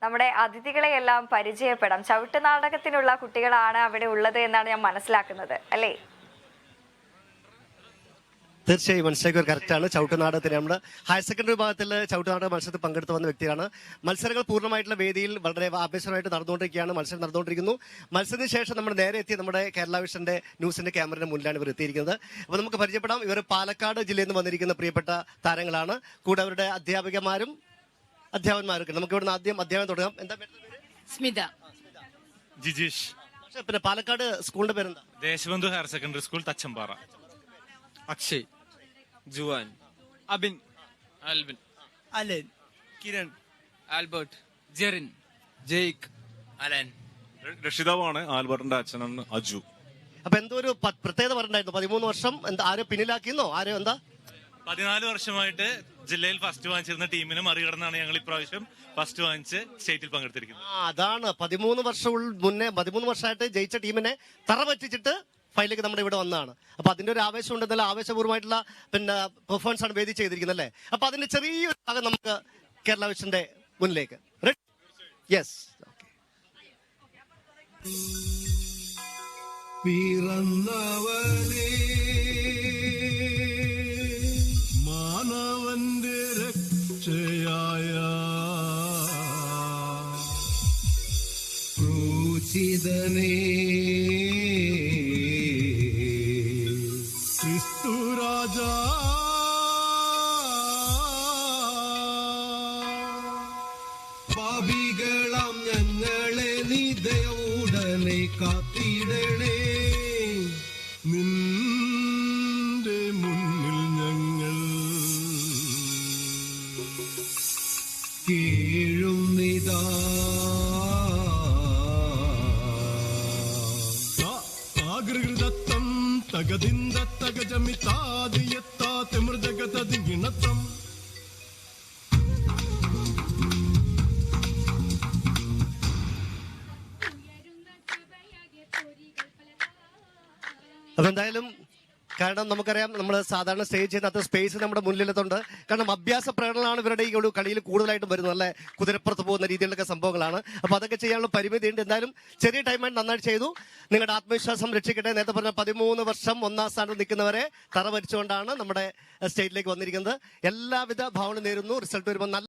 നമ്മുടെ അതിഥികളെയെല്ലാം പരിചയപ്പെടാം. ചവിട്ട് നാടകത്തിനുള്ള കുട്ടികളാണ് അവിടെ ഉള്ളത് എന്നാണ് ഞാൻ മനസ്സിലാക്കുന്നത്, അല്ലേ? തീർച്ചയായും മനസ്സിലാക്കിയ ഒരു കറക്റ്റാണ്. ചവിട്ടുനാടകത്തിന് നമ്മുടെ ഹയർ സെക്കൻഡറി വിഭാഗത്തിൽ ചവിട്ടുനാടക മത്സരത്തിൽ പങ്കെടുത്ത് വന്ന വ്യക്തിയാണ്. മത്സരങ്ങൾ പൂർണ്ണമായിട്ടുള്ള വേദിയിൽ വളരെ ആവേശമായിട്ട് നടന്നുകൊണ്ടിരിക്കുകയാണ്. മത്സരം നടന്നുകൊണ്ടിരിക്കുന്നു. മത്സരത്തിന് ശേഷം നമ്മൾ നേരെ എത്തി നമ്മുടെ കേരള വിഷന്റെ ന്യൂസിന്റെ ക്യാമറയുടെ മുന്നിലാണ് ഇവർ എത്തിയിരിക്കുന്നത്. അപ്പോൾ നമുക്ക് പരിചയപ്പെടാം. ഇവർ പാലക്കാട് ജില്ലയിൽ നിന്ന് വന്നിരിക്കുന്ന പ്രിയപ്പെട്ട താരങ്ങളാണ്. കൂടെ അവരുടെ അധ്യാപകന്മാരും അധ്യാപകന്മാരൊക്കെ. നമുക്ക് ഇവിടുന്ന് ആദ്യം അധ്യാപനം തുടങ്ങാം. എന്താ പേര്? സ്മിത. ജിജീഷ്. പിന്നെ പാലക്കാട് സ്കൂളിന്റെ പേരെന്താ? Deshabandhu higher secondary school Thachampara. Akshay, Juan, Abin, Albin, Alan, Kiran, Albert, Jerin, Jake, Alan. രക്ഷിതാവാണ്. ആൽബർട്ടിന്റെ അച്ഛനാണ് അജു. അപ്പൊ എന്തോ ഒരു പ്രത്യേകത പറഞ്ഞിട്ടുണ്ടായിരുന്നു. 13 വർഷം എന്താ ആരോ പിന്നിലാക്കിയെന്നോ ആരോ എന്താ 14 വർഷമായിട്ട് ജില്ലയിൽ ഫസ്റ്റ് വാങ്ങിച്ചിരുന്ന ടീമിനെ മറികടന്നാണ് ഞങ്ങൾ ഇപ്രാവശ്യം ഫസ്റ്റ് വാങ്ങിച്ച് സ്റ്റേറ്റിൽ പങ്കെടുത്തിരിക്കുന്നത്. അതാണ് 13 വർഷമായിട്ട് ജയിച്ച ടീമിനെ തറ പറ്റിച്ചിട്ട് ഫൈനലിലേക്ക് നമ്മുടെ ഇവിടെ വന്നതാണ്. അപ്പൊ അതിന്റെ ഒരു ആവേശം ഉണ്ട്. നല്ല ആവേശപൂർവ്വമായിട്ടുള്ള പെർഫോമൻസ് ആണ് വേദി ചെയ്തിരിക്കുന്നത്, അല്ലേ? അപ്പൊ അതിന്റെ ചെറിയൊരു ഭാഗം നമുക്ക് കേരള വിഷന്റെ മുന്നിലേക്ക്. യെസ്. പിറന്നവനേ മാനവന്റെ രക്ഷയായ ക്രൂശിതനേ ക്രിസ്തുരാജാ പാപികളാം ഞങ്ങളെ നീ ദയവുടനെ കാത്തിടണേ. നിന്റെ മുന്നിൽ ഞങ്ങൾ കേഴുന്നിതാ. ആഗൃഹൃതത്തം തകതിന്ദ തകജമിതാദിയത്താ തിമൃജഗതദിഗിണത്തം. അതെന്തായാലും കാരണം നമുക്കറിയാം നമ്മൾ സാധാരണ സ്റ്റേജ് ചെയ്യുന്ന അത്ര സ്പേസ് നമ്മുടെ മുന്നിലെത്തുണ്ട്. കാരണം അഭ്യാസ പ്രകടനമാണ് ഇവരുടെ ഈ ഒരു കളിയിൽ കൂടുതലായിട്ടും വരുന്നത്. നല്ല കുതിരപ്പുറത്ത് പോകുന്ന രീതിയിലൊക്കെ സംഭവങ്ങളാണ്. അപ്പൊ അതൊക്കെ ചെയ്യാനുള്ള പരിമിതിയുണ്ട്. എന്തായാലും ചെറിയ ടൈമായിട്ട് നന്നായിട്ട് ചെയ്തു. നിങ്ങളുടെ ആത്മവിശ്വാസം രക്ഷിക്കട്ടെ. നേരത്തെ പറഞ്ഞ 13 വർഷം ഒന്നാം സ്ഥാനത്ത് നിൽക്കുന്നവരെ തറ വരിച്ചുകൊണ്ടാണ് നമ്മുടെ സ്റ്റേറ്റിലേക്ക് വന്നിരിക്കുന്നത്. എല്ലാവിധ ഭാവന നേരുന്നു. റിസൾട്ട് വരുമ്പോൾ നല്ല